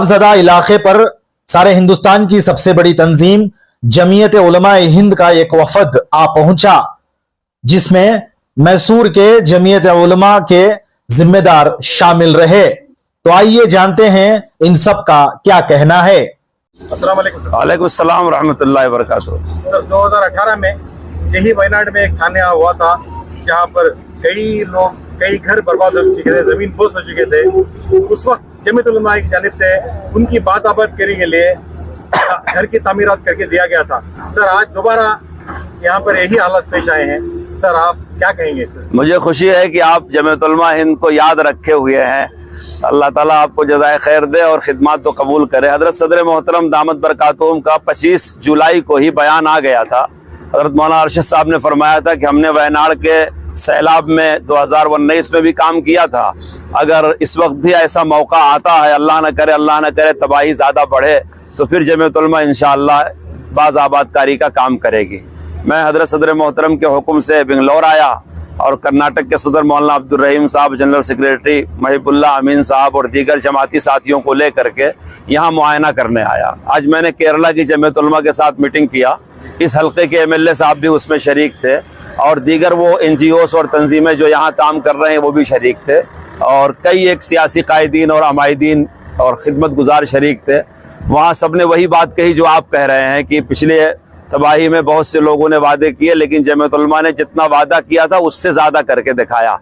ज़दा इलाके पर सारे हिंदुस्तान की सबसे बड़ी तंजीम जमीयत उलमा हिंद का एक वफद आ पहुंचा, जिसमें मैसूर के जमीयत उलमा के जिम्मेदार शामिल रहे। तो आइए जानते हैं इन सब का क्या कहना है। अस्सलाम वालेकुम। वालेकुम सलाम रहमतुल्लाहि व बरकातुहू। सर 2018 में यही वायनाड में एक थाना हुआ था जहां पर कई घर बर्बाद हो चुके थे, जमीन बोस हो चुके थे। उस वक्त जमीयत उलमा की जानिब से उनकी बात-आबाद करने के लिए घर की तामीरात करके दिया गया था। सर आज दोबारा यहाँ पर यही हालत पेश आए हैं। सर आप क्या कहेंगे? सर मुझे खुशी है कि आप जमीयत उलमा हिंद को याद रखे हुए हैं। अल्लाह ताला आपको जज़ाए खैर दे और खिदमत तो कबूल करे। हज़रत सदर मोहतरम दामद बरकातुहुम का 25 जुलाई को ही बयान आ गया था। हज़रत मौलाना अरशद साहब ने फरमाया था कि हमने वायनाड के सैलाब में 2019 में भी काम किया था। अगर इस वक्त भी ऐसा मौका आता है, अल्लाह न करे तबाही ज़्यादा बढ़े, तो फिर जमीयत उलमा इंशाअल्लाह बाज़ आबादकारी का काम करेगी। मैं हज़रत सदर मोहतरम के हुक्म से बेंगलोर आया और कर्नाटक के सदर मौलाना अब्दुल रहीम साहब, जनरल सेक्रेटरी महिबुल्लाह अमीन साहब और दीगर जमाती साथियों को ले करके यहाँ मुआयना करने आया। आज मैंने केरला की जमीयत उलमा के साथ मीटिंग किया। इस हल्के के MLA साहब भी उसमें शरीक थे और दीगर वो NGOs और तंजीमें जो यहाँ काम कर रहे हैं वो भी शरीक थे, और कई एक सियासी कायदीन और अमायदीन और खिदमत गुजार शरीक थे। वहाँ सब ने वही बात कही जो आप कह रहे हैं कि पिछले तबाही में बहुत से लोगों ने वादे किए, लेकिन जमीयत उलमा ने जितना वादा किया था उससे ज़्यादा करके दिखाया।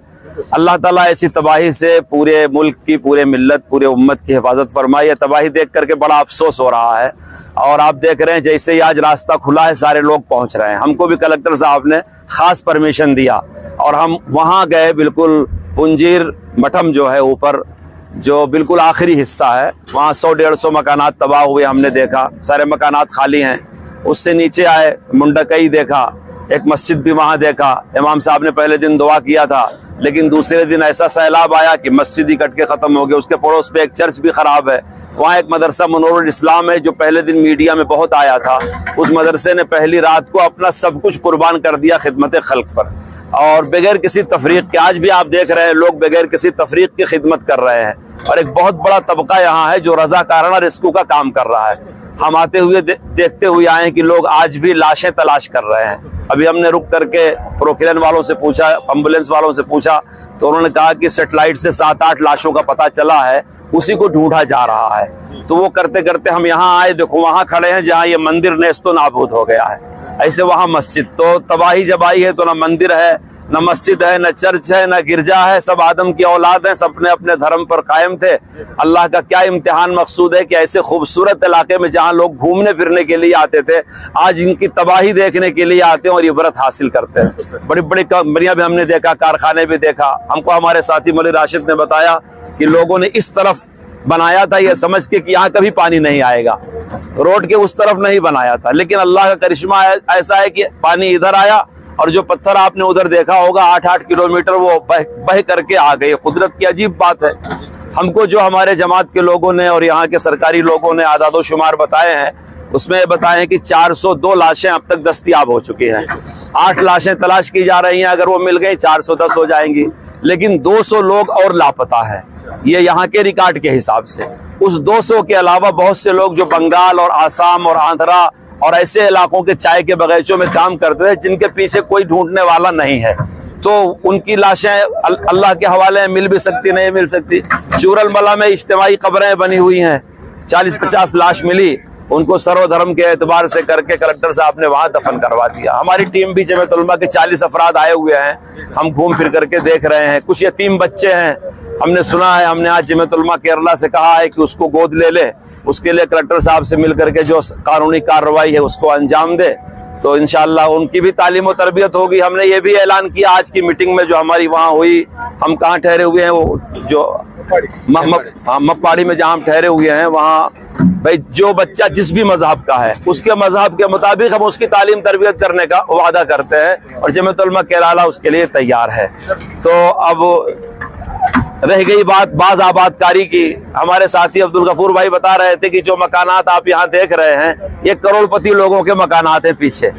अल्लाह ताला ऐसी तबाही से पूरे मुल्क की, पूरे मिल्लत, पूरे उम्मत की हिफाजत फरमाए। ये तबाही देख करके बड़ा अफसोस हो रहा है और आप देख रहे हैं जैसे ही आज रास्ता खुला है सारे लोग पहुंच रहे हैं। हमको भी कलेक्टर साहब ने ख़ास परमिशन दिया और हम वहाँ गए। बिल्कुल पुंजीर मठम जो है ऊपर, जो बिल्कुल आखिरी हिस्सा है, वहाँ 100-150 मकानात तबाह हुए हमने देखा, सारे मकानात खाली हैं। उससे नीचे आए, मुंडकई देखा, एक मस्जिद भी वहाँ देखा। इमाम साहब ने पहले दिन दुआ किया था, लेकिन दूसरे दिन ऐसा सैलाब आया कि मस्जिद ही कट के ख़त्म हो गया। उसके पड़ोस पे एक चर्च भी ख़राब है। वहाँ एक मदरसा मनोरुल इस्लाम है जो पहले दिन मीडिया में बहुत आया था। उस मदरसे ने पहली रात को अपना सब कुछ कुर्बान कर दिया खिदमत खल्क पर, और बगैर किसी तफरीक के आज भी आप देख रहे हैं लोग बगैर किसी तफरीक की खिदमत कर रहे हैं। और एक बहुत बड़ा तबका यहाँ है जो रज़ाकाराना रेस्क्यू का काम कर रहा है। हम आते हुए देखते हुए आए हैं कि लोग आज भी लाशें तलाश कर रहे हैं। अभी हमने रुक करके प्रोकिलन वालों से पूछा, एम्बुलेंस वालों से पूछा, तो उन्होंने कहा कि सेटेलाइट से 7-8 लाशों का पता चला है, उसी को ढूंढा जा रहा है। तो वो करते करते हम यहाँ आए। देखो वहाँ खड़े हैं जहाँ ये मंदिर नेस्तो नाबूद हो गया है, ऐसे वहाँ मस्जिद। तो तबाही जब आई है तो ना मंदिर है, न मस्जिद है, न चर्च है, न गिरजा है। सब आदम की औलाद हैं, सब अपने अपने धर्म पर कायम थे। अल्लाह का क्या इम्तिहान मकसूद है कि ऐसे खूबसूरत इलाके में जहाँ लोग घूमने फिरने के लिए आते थे, आज इनकी तबाही देखने के लिए आते हैं और इबरत हासिल करते हैं। बड़ी बड़ी कंपनियां भी हमने देखा, कारखाने भी देखा। हमको हमारे साथी मौलवी राशिद ने बताया कि लोगों ने इस तरफ बनाया था ये समझ के कि यहाँ कभी पानी नहीं आएगा, रोड के उस तरफ नहीं बनाया था, लेकिन अल्लाह का करिश्मा ऐसा है कि पानी इधर आया और जो पत्थर आपने उधर देखा होगा 8-8 किलोमीटर वो बह करके आ गए। कुदरत की अजीब बात है। हमको जो हमारे जमात के लोगों ने और यहाँ के सरकारी लोगों ने आदादो शुमार बताए हैं, उसमें बताए हैं कि 402 लाशें अब तक दस्तयाब हो चुकी हैं। 8 लाशें तलाश की जा रही हैं, अगर वो मिल गई 410 हो जाएंगी, लेकिन 200 लोग और लापता है, ये यहाँ के रिकॉर्ड के हिसाब से। उस 200 के अलावा बहुत से लोग जो बंगाल और आसाम और आंध्रा और ऐसे इलाकों के चाय के बगीचों में काम करते थे जिनके पीछे कोई ढूंढने वाला नहीं है, तो उनकी लाशें अल्लाह के हवाले मिल भी सकती, नहीं मिल सकती। चूरलमला में इज्तिमाई कब्रें बनी हुई हैं, 40-50 लाश मिली, उनको सर्वधर्म के एतबार से करके कलेक्टर साहब ने वहाँ दफन करवा दिया। हमारी टीम भी जमीयत उलमा के 40 अफराद आए हुए हैं, हम घूम फिर करके देख रहे हैं। कुछ यतीम बच्चे हैं, हमने सुना है, हमने आज जमीयत उलमा केरला से कहा है कि उसको गोद ले ले, उसके लिए कलेक्टर साहब से मिल करके जो कानूनी कार्रवाई है उसको अंजाम दे, तो इंशाअल्लाह उनकी भी तालीम और तरबियत होगी। हमने ये भी ऐलान किया आज की मीटिंग में जो हमारी वहाँ हुई, हम कहाँ ठहरे हुए हैं, वो जो मप्पाड़ी में जहाँ हम ठहरे हुए हैं, वहाँ भाई जो बच्चा जिस भी मजहब का है उसके मजहब के मुताबिक हम उसकी तालीम तरबियत करने का वादा करते हैं और जमीयत उलमा केरला उसके लिए तैयार है। तो अब रह गई बात बाज आबादकारी की। हमारे साथी अब्दुल गफूर भाई बता रहे थे कि जो मकानात आप यहाँ देख रहे हैं ये करोड़पति लोगों के मकानात हैं पीछे,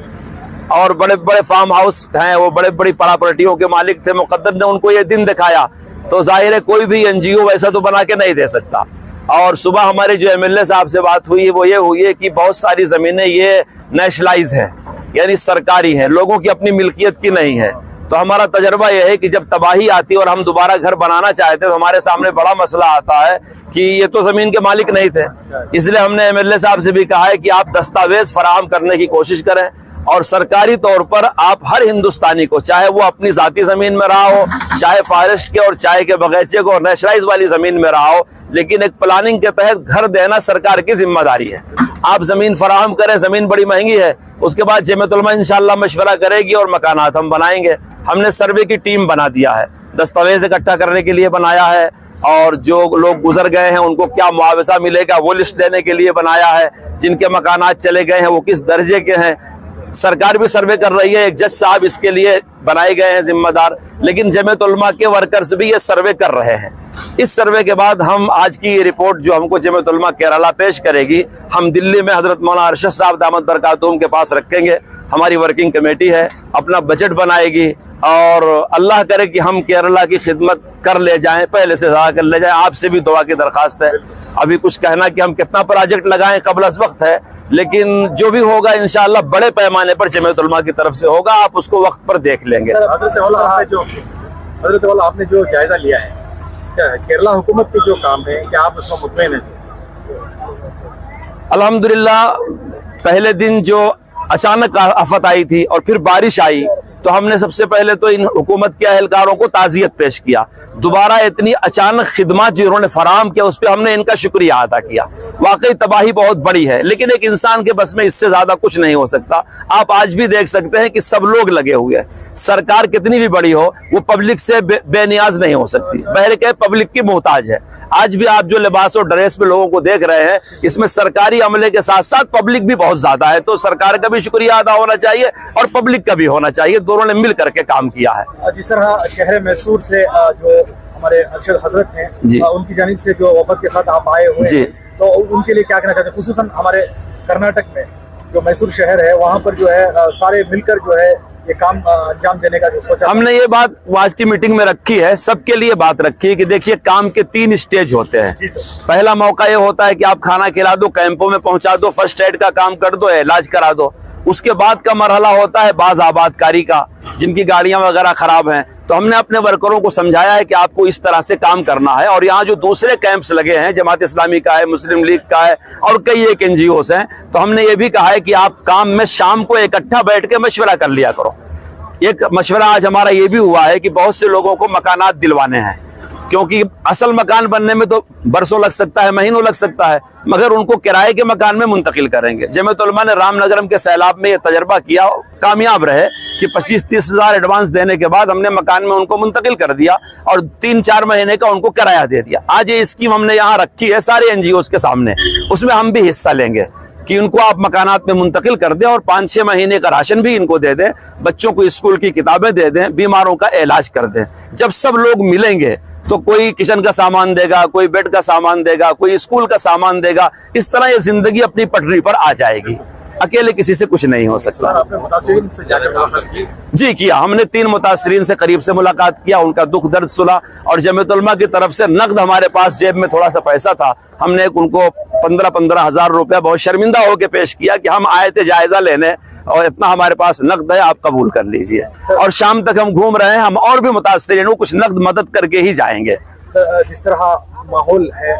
और बड़े बड़े फार्म हाउस हैं, वो बड़े बड़ी प्रॉपर्टियों के मालिक थे। मुकद्दर ने उनको ये दिन दिखाया, तो जाहिर है कोई भी NGO वैसा तो बना के नहीं दे सकता। और सुबह हमारे जो एमएलए साहब से बात हुई है वो ये हुई है कि बहुत सारी ज़मीनें ये नेशनलाइज हैं, यानी सरकारी हैं, लोगों की अपनी मिल्कियत की नहीं है। तो हमारा तजर्बा यह है कि जब तबाही आती है और हम दोबारा घर बनाना चाहते हैं तो हमारे सामने बड़ा मसला आता है कि ये तो ज़मीन के मालिक नहीं थे। इसलिए हमने एमएलए साहब से भी कहा है कि आप दस्तावेज फराहम करने की कोशिश करें और सरकारी तौर पर आप हर हिंदुस्तानी को, चाहे वो अपनी जाती जमीन में रहा हो, चाहे फॉरेस्ट के और चाय के बगीचे को और नेशनलाइज वाली जमीन में रहा हो, लेकिन एक प्लानिंग के तहत घर देना सरकार की जिम्मेदारी है। आप जमीन फराहम करें, जमीन बड़ी महंगी है, उसके बाद जमीयत उलमा इंशाअल्लाह मशवरा करेगी और मकानात हम बनाएंगे। हमने सर्वे की टीम बना दिया है, दस्तावेज इकट्ठा करने के लिए बनाया है, और जो लोग गुजर गए हैं उनको क्या मुआवजा मिलेगा वो लिस्ट लेने के लिए बनाया है, जिनके मकानात चले गए हैं वो किस दर्जे के हैं। सरकार भी सर्वे कर रही है, एक जज साहब इसके लिए बनाए गए हैं जिम्मेदार, लेकिन जमीयत उलमा के वर्कर्स भी ये सर्वे कर रहे हैं। इस सर्वे के बाद हम आज की ये रिपोर्ट जो हमको जमीयत उलमा केरला पेश करेगी, हम दिल्ली में हजरत मौलाना अरशद साहब दामत बरकातुहुम के पास रखेंगे। हमारी वर्किंग कमेटी है, अपना बजट बनाएगी और अल्लाह करे कि हम केरला की खिदमत कर ले जाएं, पहले से ज़्यादा कर ले जाएं। आपसे भी दुआ की दरख्वास्त है। अभी कुछ कहना कि हम कितना प्रोजेक्ट लगाएं कबल अज़ वक्त है, लेकिन जो भी होगा इंशाअल्लाह बड़े पैमाने पर जमीयत उलमा की तरफ से होगा, आप उसको वक्त पर देख लेंगे। हज़रत वाला आपने जो जायजा लिया है, क्या केरला हुकूमत के जो काम है क्या आप उसमें मुतमईन हैं? अल्हम्दुलिल्लाह, पहले दिन जो अचानक आफत आई थी और फिर बारिश आई तो हमने सबसे पहले तो इन हुकूमत के अहलकारों को ताज़ियत पेश किया। दोबारा इतनी अचानक खिदमत जो इन्होंने फराहम किया उस पर हमने इनका शुक्रिया अदा किया। वाकई तबाही बहुत बड़ी है, लेकिन एक इंसान के बस में इससे ज्यादा कुछ नहीं हो सकता। आप आज भी देख सकते हैं कि सब लोग लगे हुए हैं। सरकार कितनी भी बड़ी हो वो पब्लिक से बेनियाज नहीं हो सकती, बहरके पब्लिक की मोहताज है। आज भी आप जो लिबास और ड्रेस में लोगों को देख रहे हैं, इसमें सरकारी अमले के साथ साथ पब्लिक भी बहुत ज्यादा है। तो सरकार का भी शुक्रिया अदा होना चाहिए और पब्लिक का भी होना चाहिए, दोनों ने मिल करके काम किया है। जिस तरह शहर मैसूर से जो हमारे अरशद हजरत हैं, उनकी जानिब से जो वफद के साथ आप आए हुए हैं, तो उनके लिए क्या कहना चाहते हैं? खुसूसन हमारे कर्नाटक में जो मैसूर शहर है वहाँ पर जो है सारे मिलकर जो है ये काम अंजाम देने का जो सोचा। हमने ये बात आज की मीटिंग में रखी है, सबके लिए बात रखी है कि देखिए काम के 3 स्टेज होते हैं। पहला मौका ये होता है कि आप खाना खिला दो, कैंपों में पहुंचा दो, फर्स्ट एड का काम कर दो, इलाज करा दो। उसके बाद का मरहला होता है बाज आबादकारी का, जिनकी गाड़ियां वगैरह खराब हैं। तो हमने अपने वर्करों को समझाया है कि आपको इस तरह से काम करना है। और यहाँ जो दूसरे कैंप्स लगे हैं, जमात इस्लामी का है, मुस्लिम लीग का है और कई एक NGOs हैं, तो हमने ये भी कहा है कि आप काम में शाम को इकट्ठा बैठ के मशवरा कर लिया करो। एक मशवरा आज हमारा ये भी हुआ है कि बहुत से लोगों को मकानात दिलवाने हैं, क्योंकि असल मकान बनने में तो बरसों लग सकता है, महीनों लग सकता है, मगर उनको किराए के मकान में मुंतकिल करेंगे। जमीयत उलमा ने रामनगरम के सैलाब में ये तजर्बा किया, कामयाब रहे कि 25-30 हज़ार एडवांस देने के बाद हमने मकान में उनको मुंतकिल कर दिया और 3-4 महीने का उनको किराया दे दिया। आज ये स्कीम हमने यहाँ रखी है सारे NGOs के सामने, उसमें हम भी हिस्सा लेंगे कि उनको आप मकानात में मुंतकिल कर दें और 5-6 महीने का राशन भी इनको दे दें, बच्चों को स्कूल की किताबें दे दें, बीमारों का इलाज कर दें। जब सब लोग मिलेंगे तो कोई किचन का सामान देगा, कोई बेड का सामान देगा, कोई स्कूल का सामान देगा। इस तरह ये जिंदगी अपनी पटरी पर आ जाएगी। अकेले किसी से कुछ नहीं हो सकता। आपने मुतासिरीन से जाके मुलाकात की? जी किया, हमने 3 मुतासिरीन से करीब से मुलाकात किया, उनका दुख दर्द सुना और जमीयत उलमा की तरफ से नकद हमारे पास जेब में थोड़ा सा पैसा था, हमने उनको 15-15 हज़ार रुपया बहुत शर्मिंदा होकर पेश किया कि हम आए थे जायजा लेने और इतना हमारे पास नकद है, आप कबूल कर लीजिए। और शाम तक हम घूम रहे हैं, हम और भी मुतासिरीन को कुछ नकद मदद करके ही जाएंगे। जिस तरह माहौल है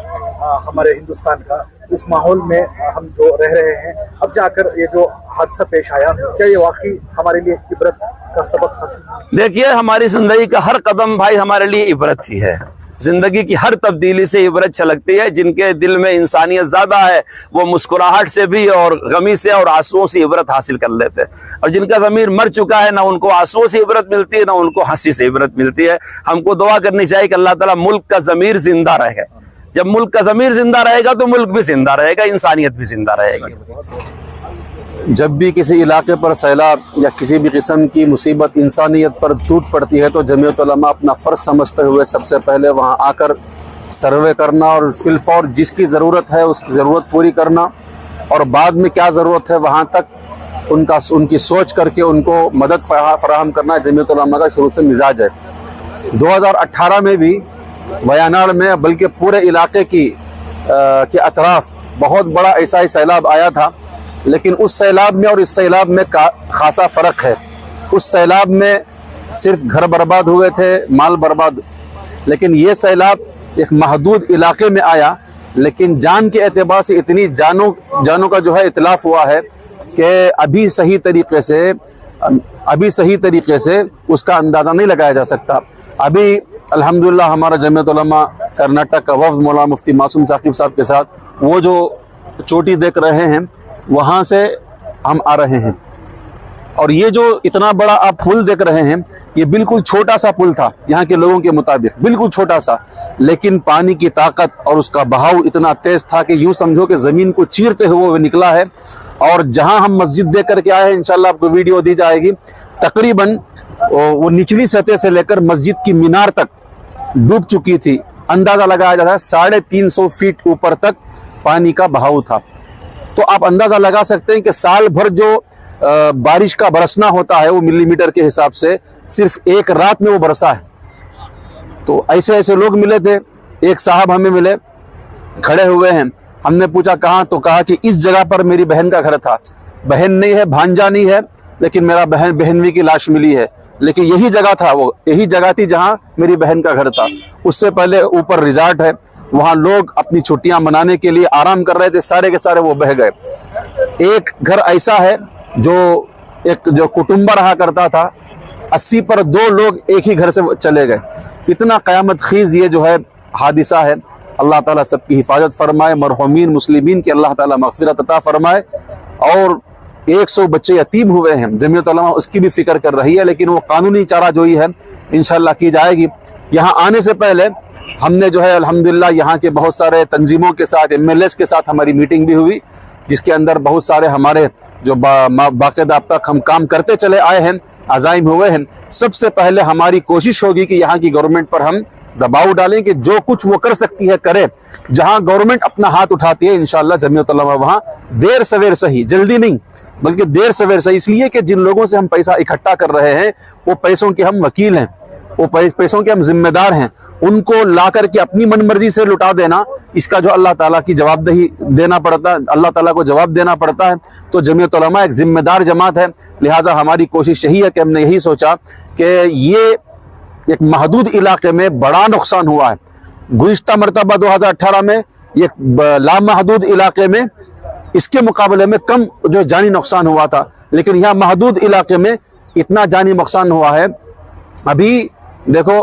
हमारे हिंदुस्तान का, उस माहौल में हम जो रह रहे हैं, अब जाकर ये जो हादसा पेश आया, क्या ये वाकई हमारे लिए इबरत का सबक हासिल? देखिए, हमारी जिंदगी का हर कदम भाई हमारे लिए इबरत ही है। जिंदगी की हर तब्दीली से इबरत छलकती है। जिनके दिल में इंसानियत ज्यादा है वो मुस्कुराहट से भी और गमी से और आंसुओं से इबरत हासिल कर लेते हैं, और जिनका ज़मीर मर चुका है ना उनको आंसुओं से इबरत मिलती है ना उनको हंसी से इबरत मिलती है। हमको दुआ करनी चाहिए कि अल्लाह ताला मुल्क का ज़मीर जिंदा रहे। जब मुल्क का ज़मीर जिंदा रहेगा तो मुल्क भी जिंदा रहेगा, इंसानियत भी जिंदा रहेगी। जब भी किसी इलाके पर सैलाब या किसी भी किस्म की मुसीबत इंसानियत पर टूट पड़ती है तो जमीयत उलमा अपना फ़र्ज समझते हुए सबसे पहले वहां आकर सर्वे करना और फिलफौर जिसकी ज़रूरत है उसकी ज़रूरत पूरी करना, और बाद में क्या ज़रूरत है वहां तक उनकी सोच करके उनको मदद फराहम करना जमीयत उलमा का शुरू से मिजाज है। 2018 में भी वयनाड में बल्कि पूरे इलाके की के अतराफ बहुत बड़ा ऐसा ही सैलाब आया था, लेकिन उस सैलाब में और इस सैलाब में खासा फ़र्क है। उस सैलाब में सिर्फ घर बर्बाद हुए थे, माल बर्बाद, लेकिन ये सैलाब एक महदूद इलाके में आया, लेकिन जान के एतबार से इतनी जानों का जो है इतलाफ हुआ है कि अभी सही तरीके से उसका अंदाज़ा नहीं लगाया जा सकता। अभी अल्हम्दुलिल्लाह हमारा जमीयत उलमा कर्नाटक का वफ़द मौलाना मुफ्ती मासूम साकिब साहब के साथ वो जो चोटी देख रहे हैं वहाँ से हम आ रहे हैं, और ये जो इतना बड़ा आप पुल देख रहे हैं ये बिल्कुल छोटा सा पुल था यहाँ के लोगों के मुताबिक, बिल्कुल छोटा सा, लेकिन पानी की ताकत और उसका बहाव इतना तेज था कि यूं समझो कि ज़मीन को चीरते हुए वो निकला है। और जहां हम मस्जिद देख करके आए हैं, इंशाल्लाह आपको वीडियो दी जाएगी, तकरीबन वो निचली सतह से लेकर मस्जिद की मीनार तक डूब चुकी थी। अंदाजा लगाया जाता है 350 फीट ऊपर तक पानी का बहाव था। तो आप अंदाजा लगा सकते हैं कि साल भर जो बारिश का बरसना होता है वो मिलीमीटर के हिसाब से सिर्फ एक रात में वो बरसा है। तो ऐसे ऐसे लोग मिले थे। एक साहब हमें मिले, खड़े हुए हैं, हमने पूछा कहाँ, तो कहा कि इस जगह पर मेरी बहन का घर था। बहन नहीं है, भांजा नहीं है, लेकिन मेरा बहनवी की लाश मिली है, लेकिन यही जगह था, वो यही जगह थी जहाँ मेरी बहन का घर था। उससे पहले ऊपर रिजॉर्ट है, वहाँ लोग अपनी छुट्टियां मनाने के लिए आराम कर रहे थे, सारे के सारे वो बह गए। एक घर ऐसा है जो कुटुंबा रहा करता था, 80 पर 2 लोग एक ही घर से चले गए। इतना क़यामत खीज़ ये जो है हादिसा है। अल्लाह ताला सबकी हिफाजत फरमाए, मरहुमीन मुस्लिमीन की अल्लाह ताला मग़फ़िरत अता फरमाए। और 100 बच्चे यतीम हुए हैं, जमीयत उलमा उसकी भी फिक्र कर रही है, लेकिन वो कानूनी चाराजोई है, इंशाअल्लाह की जाएगी। यहाँ आने से पहले हमने जो है अल्हम्दुलिल्लाह यहाँ के बहुत सारे तंजीमों के साथ, MLAs के साथ हमारी मीटिंग भी हुई, जिसके अंदर बहुत सारे हमारे जो बाकायदा अब तक हम काम करते चले आए हैं, अज़ाइम हुए हैं। सबसे पहले हमारी कोशिश होगी कि यहाँ की गवर्नमेंट पर हम दबाव डालें कि जो कुछ वो कर सकती है करे। जहां गवर्नमेंट अपना हाथ उठाती है, इंशाअल्लाह जमीयत उलमा वहां देर सवेर सही, जल्दी नहीं बल्कि देर सवेर सही, इसलिए कि जिन लोगों से हम पैसा इकट्ठा कर रहे हैं वो पैसों के हम वकील हैं, वो पैसों के हम जिम्मेदार हैं। उनको ला करके अपनी मनमर्जी से लुटा देना, इसका जो अल्लाह ताला की जवाबदेही देना पड़ता है, अल्लाह ताला को जवाब देना पड़ता है। तो जमीयत उलमा एक जिम्मेदार जमात है, लिहाजा हमारी कोशिश यही है कि हमने यही सोचा कि ये एक महदूद इलाके में बड़ा नुकसान हुआ है। गुज़िश्ता मरतबा 2018 में एक लामहदूद इलाके में इसके मुकाबले में कम जो जानी नुकसान हुआ था, लेकिन यहाँ महदूद इलाके में इतना जानी नुकसान हुआ है। अभी देखो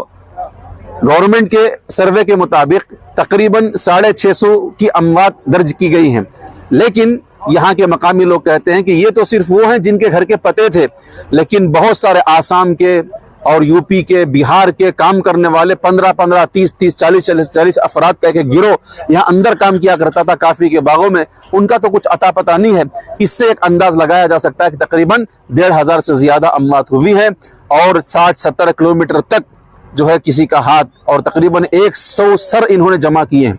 गवर्नमेंट के सर्वे के मुताबिक तकरीबन 650 की अमवात दर्ज की गई हैं, लेकिन यहाँ के मकामी लोग कहते हैं कि ये तो सिर्फ वो हैं जिनके घर के पते थे, लेकिन बहुत सारे आसाम के और यूपी के, बिहार के काम करने वाले 15-15, 30-30, 40-40 अफराद का एक गिरोह यहाँ अंदर काम किया करता था काफी के बागों में, उनका तो कुछ अता पता नहीं है। इससे एक अंदाज लगाया जा सकता है कि तकरीबन 1500 से ज्यादा अमवात हुई है और 60-70 किलोमीटर तक जो है किसी का हाथ, और तकरीबन 100 सर इन्होंने जमा किए हैं।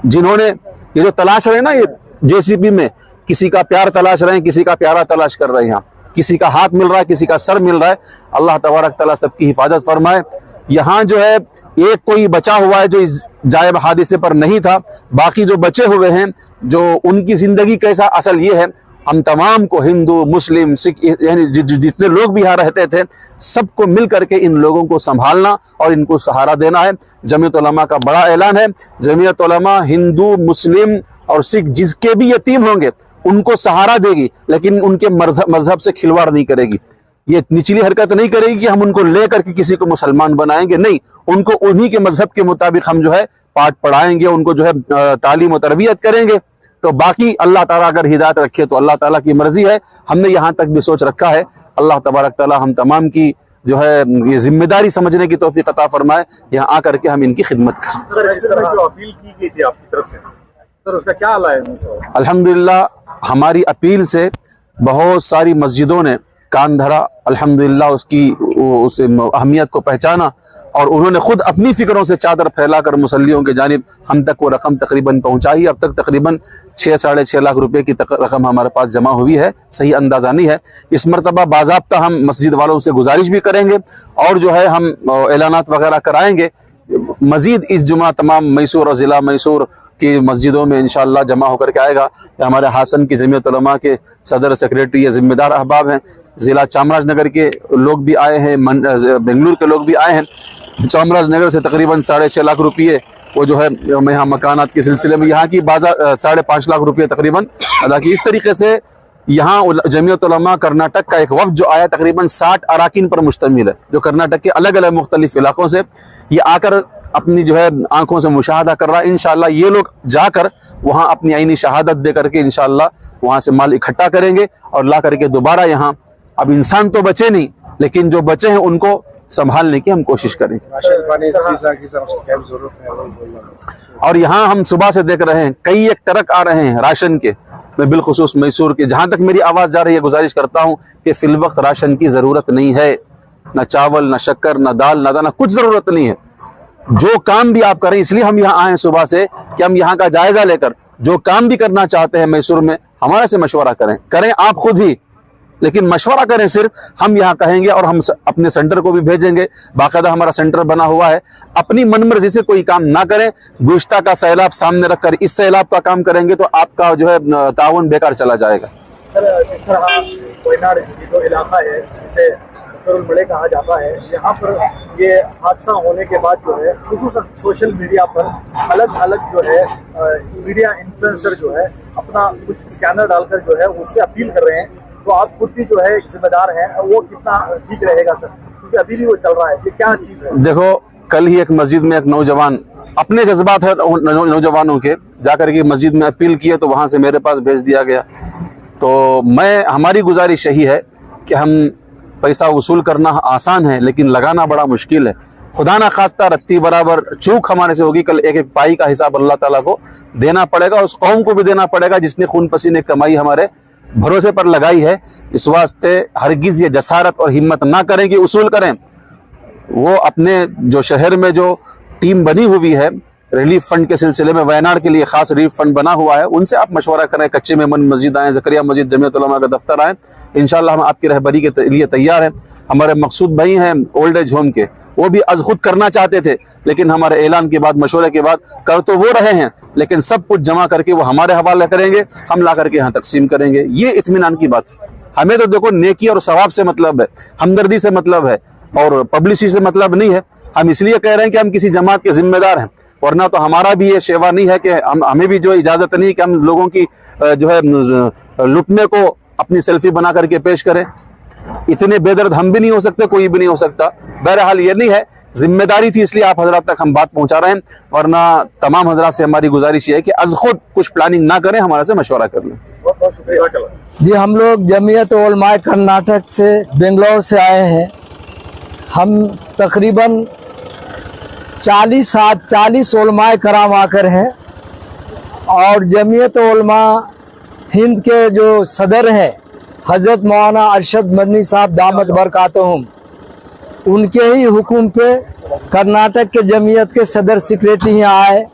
जिन्होंने ये जो तलाश रहे ना, ये JCB में किसी का प्यार तलाश रहे हैं, किसी का प्यारा तलाश कर रहे हैं, किसी का हाथ मिल रहा है, किसी का सर मिल रहा है। अल्लाह तबारक तआला सबकी हिफाजत फरमाए। यहाँ जो है एक कोई बचा हुआ है जो इस जायब हादिसे पर नहीं था, बाकी जो बचे हुए हैं जो उनकी जिंदगी कैसा, असल ये है हम तमाम को, हिंदू मुस्लिम सिख, यानी जितने लोग भी यहाँ रहते थे, सबको मिल करके इन लोगों को संभालना और इनको सहारा देना है। जमीयत उलमा का बड़ा ऐलान है, जमीयत उलमा हिंदू मुस्लिम और सिख जिसके भी यतीम होंगे उनको सहारा देगी, लेकिन उनके मजहब से खिलवाड़ नहीं करेगी। ये निचली हरकत नहीं करेगी कि हम उनको लेकर के किसी को मुसलमान बनाएंगे, नहीं, उनको उन्हीं के मजहब के मुताबिक हम जो है पाठ पढ़ाएंगे, उनको जो है तालीम और तरबियत करेंगे। तो बाकी अल्लाह ताला अगर हिदायत रखे तो अल्लाह ताला की मर्जी है। हमने यहाँ तक भी सोच रखा है। अल्लाह तबारक ताला हम तमाम की जो है ये जिम्मेदारी समझने की तौफीक अता फरमाए, यहाँ आकर के हम इनकी खिदमत करें। सर, इस तरह जो अपील की गई थी आपकी तरफ से, सर उसका क्या हाल है? अल्हम्दुलिल्लाह हमारी अपील से बहुत सारी मस्जिदों ने कान धरा, अल्हम्दुलिल्लाह उस अहमियत को पहचाना और उन्होंने खुद अपनी फिक्रों से चादर फैलाकर मुसल्लियों के जानिब हम तक वो रकम तकरीबन पहुंचाई। अब तक तकरीबन 6-6.5 लाख रुपए की रकम हमारे पास जमा हुई है, सही अंदाज़ा नहीं है। इस मरतबा बाज़ाब्ता हम मस्जिद वालों से गुजारिश भी करेंगे और जो है हम ऐलानात वगैरह कराएंगे। मज़ीद इस जुमा तमाम मैसूर और ज़िला मैसूर की मस्जिदों में इंशाअल्लाह जमा होकर के आएगा। हमारे हासन की जमीयत उलमा के सदर सेक्रेटरी या जिम्मेदार अहबाब हैं, ज़िला चामराजनगर के लोग भी आए हैं, बेंगलुरु के लोग भी आए हैं। चामराजनगर से तकरीबन 6.5 लाख रुपये वो जो है यहाँ मकानात के सिलसिले में यहाँ की बाजार 5.5 लाख रुपये तकरीबन अदा की। इस तरीके से यहाँ जमीयत उलमा कर्नाटक का एक वफ्द जो आया तकरीबन 60 अराकीन पर मुश्तमिल है, जो कर्नाटक के अलग अलग मुख्तलिफ इलाकों से ये आकर अपनी जो है आंखों से मुशाहदा कर रहा है। इंशाअल्लाह ये लोग जाकर वहाँ अपनी आईनी शहादत दे करके इंशाअल्लाह वहाँ से माल इकट्ठा करेंगे और ला करके दोबारा यहाँ, अब इंसान तो बचे नहीं लेकिन जो बचे हैं उनको संभालने की हम कोशिश करेंगे। और यहाँ हम सुबह से देख रहे हैं कई एक ट्रक आ रहे हैं राशन के, मैं बिलखुसूस मैसूर के, जहां तक मेरी आवाज जा रही है गुजारिश करता हूं कि फिल वक्त राशन की जरूरत नहीं है, ना चावल, ना शक्कर, ना दाल, ना दाना, कुछ जरूरत नहीं है। जो काम भी आप करें, इसलिए हम यहाँ आए सुबह से कि हम यहाँ का जायजा लेकर जो काम भी करना चाहते हैं मैसूर में हमारे से मशवरा करें आप खुद ही, लेकिन मशवरा करें सिर्फ। हम यहाँ कहेंगे और हम अपने सेंटर को भी भेजेंगे, बाकायदा हमारा सेंटर बना हुआ है। अपनी मनमर्जी से कोई काम ना करें, गुश्ता का सैलाब सामने रखकर इस सैलाब का काम करेंगे तो आपका जो है ताउन बेकार चला जाएगा। सर, जिस तरह कोयनाड जो इलाका है जिसे बड़े कहा जाता है, यहाँ पर ये हादसा होने के बाद जो है खुसूसन सोशल मीडिया पर अलग अलग जो है मीडिया इन्फ्लुएंसर जो है अपना कुछ स्कैनर डालकर जो है उससे अपील कर रहे हैं। तो आप खुद भी जो है एक जिम्मेदार हैं, वो कितना ठीक रहेगा सर, क्योंकि अभी भी वो चल रहा है, ये क्या चीज़ है? देखो, कल ही एक मस्जिद में एक नौजवान अपने जज्बात है नौजवानों के जाकर के मस्जिद में अपील किए तो वहाँ से मेरे पास भेज दिया गया। तो हमारी गुजारिश यही है कि हम पैसा वसूल करना आसान है लेकिन लगाना बड़ा मुश्किल है। खुदा ना खास्ता रत्ती बराबर चूक हमारे से होगी, कल एक एक पाई का हिसाब अल्लाह ताला को देना पड़ेगा, उस कौम को भी देना पड़ेगा जिसने खून पसीने कमाई हमारे भरोसे पर लगाई है। इस वास्ते हरगिज ये जसारत और हिम्मत ना करें कि उसूल करें। वो अपने जो शहर में जो टीम बनी हुई है रिलीफ फंड के सिलसिले में, वयनाड के लिए खास रिलीफ फंड बना हुआ है, उनसे आप मशवरा करें। कच्चे मेमन मस्जिद आए, जकरिया मस्जिद, जमीयत उलमा का दफ्तर आए, इंशाल्लाह हम आपकी रहबरी के लिए तैयार हैं। हमारे मकसूद भाई हैं ओल्ड एज होम के, वो भी अज खुद करना चाहते थे लेकिन हमारे ऐलान के बाद, मशवरे के बाद कर तो वो रहे हैं लेकिन सब कुछ जमा करके वो हमारे हवाले करेंगे, हम ला करके यहाँ तकसीम करेंगे। ये इत्मीनान की बात। हमें तो देखो नेकी और सवाब से मतलब है, हमदर्दी से मतलब है और पब्लिसिटी से मतलब नहीं है। हम इसलिए कह रहे हैं कि हम किसी जमात के जिम्मेदार हैं, वरना तो हमारा भी ये शेवा नहीं है कि हमें भी जो इजाजत नहीं कि हम लोगों की जो है लुटने को अपनी सेल्फी बना करके पेश करें। इतने बेदर्द हम भी नहीं हो सकते, कोई भी नहीं हो सकता। बहरहाल ये नहीं है, जिम्मेदारी थी इसलिए आप हजरात तक हम बात पहुंचा रहे हैं, वरना तमाम हजरात से हमारी गुजारिश ये है कि अज खुद कुछ प्लानिंग ना करें, हमारे से मशवरा कर लें। बहुत बहुत शुक्रिया। जी, हम लोग जमीयत उलमा कर्नाटक से बेंगलोर से आए हैं। हम तकरीबन 40 उलमा कराम आकर हैं और जमीयत उलमा हिंद के जो सदर हैं हज़रत मौलाना अरशद मदनी साहब दामत बरकातहुम, उनके ही हुक्म पे कर्नाटक के जमीयत के सदर सेक्रेटरी यहाँ आए।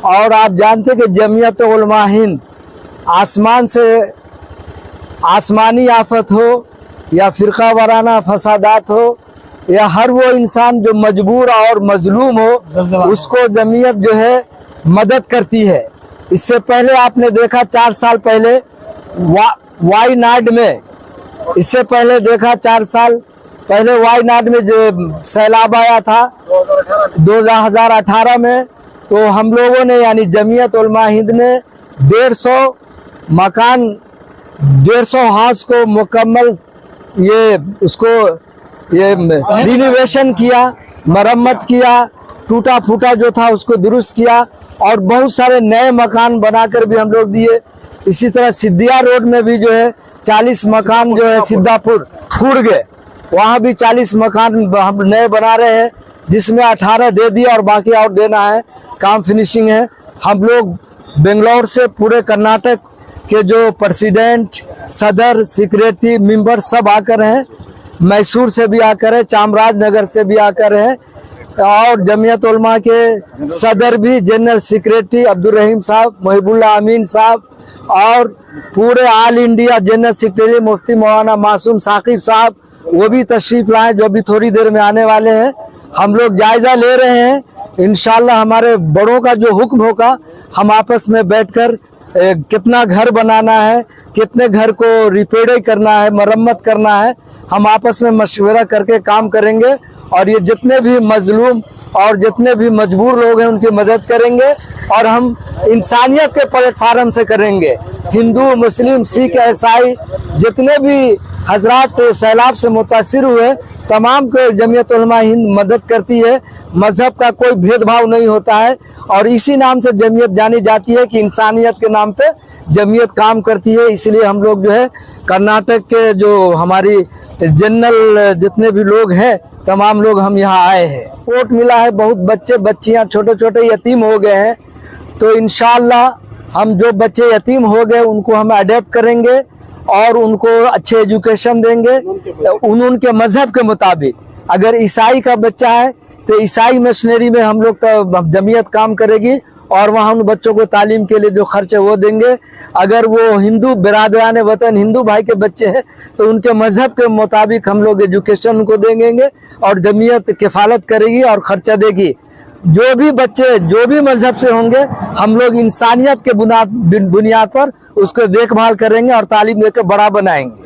और आप जानते कि जमीयत उलमा हिंद आसमान से आसमानी आफत हो या फ़िरका वाराना फसादात हो या हर वो इंसान जो मजबूर और मजलूम हो, उसको जमीयत जो है मदद करती है। इससे पहले आपने देखा 4 साल पहले वायनाड में, इससे पहले देखा 4 साल पहले वायनाड में जो सैलाब आया था 2018 में, तो हम लोगों ने यानी जमीयत उलमा हिंद ने 150 मकान, 150 हाउस को मुकम्मल ये रिनोवेशन किया, मरम्मत किया, टूटा फूटा जो था उसको दुरुस्त किया और बहुत सारे नए मकान बनाकर भी हम लोग दिए। इसी तरह सिद्धिया रोड में भी जो है 40 मकान जो है सिद्धापुर फूट गए, वहाँ भी 40 मकान हम नए बना रहे हैं, जिसमें 18 दे दिया और बाकी और देना है, काम फिनिशिंग है। हम लोग बेंगलोर से पूरे कर्नाटक के जो प्रेसिडेंट, सदर, सेक्रेटरी, मेंबर सब आकर हैं, मैसूर से भी आकर है, चामराजनगर से भी आकर है और जमीयत उलमा के सदर भी, जनरल सेक्रेटरी अब्दुल रहीम साहब, मुहिबुल्लाह अमीन साहब और पूरे ऑल इंडिया जनरल सेक्रेटरी मुफ्ती मौलाना मासूम साकिब साहब, वो भी तशरीफ लाए जो भी थोड़ी देर में आने वाले हैं। हम लोग जायजा ले रहे हैं। इंशाल्लाह हमारे बड़ों का जो हुक्म होगा, हम आपस में बैठकर कितना घर बनाना है, कितने घर को रिपेयर करना है, मरम्मत करना है, हम आपस में मशवरा करके काम करेंगे। और ये जितने भी मजलूम और जितने भी मजबूर लोग हैं उनकी मदद करेंगे, और हम इंसानियत के प्लेटफार्म से करेंगे। हिंदू, मुस्लिम, सिख, ईसाई जितने भी हजरात सैलाब से मुतासिर हुए, तमाम को जमीयत उलमा हिंद मदद करती है। मजहब का कोई भेदभाव नहीं होता है, और इसी नाम से जमीयत जानी जाती है कि इंसानियत के नाम पे जमीयत काम करती है। इसलिए हम लोग जो है कर्नाटक के जो हमारी जनरल जितने भी लोग हैं, तमाम लोग हम यहाँ आए हैं। वोट मिला है, बहुत बच्चे बच्चियाँ छोटे छोटे यतीम हो गए हैं, तो इंशाअल्लाह हम जो बच्चे यतीम हो गए उनको हम अडेप्ट करेंगे और उनको अच्छे एजुकेशन देंगे उनके मजहब के मुताबिक। अगर ईसाई का बच्चा है तो ईसाई मिशनरी में हम लोग का जमीयत काम करेगी, और वहाँ उन बच्चों को तालीम के लिए जो खर्च है वो देंगे। अगर वो हिंदू बिरादरान वतन हिंदू भाई के बच्चे हैं तो उनके मजहब के मुताबिक हम लोग एजुकेशन उनको देंगे, और जमीयत किफ़ालत करेगी और खर्चा देगी। जो भी बच्चे जो भी मजहब से होंगे, हम लोग इंसानियत के बुनियाद पर उसको देखभाल करेंगे और तालीम देकर बड़ा बनाएंगे।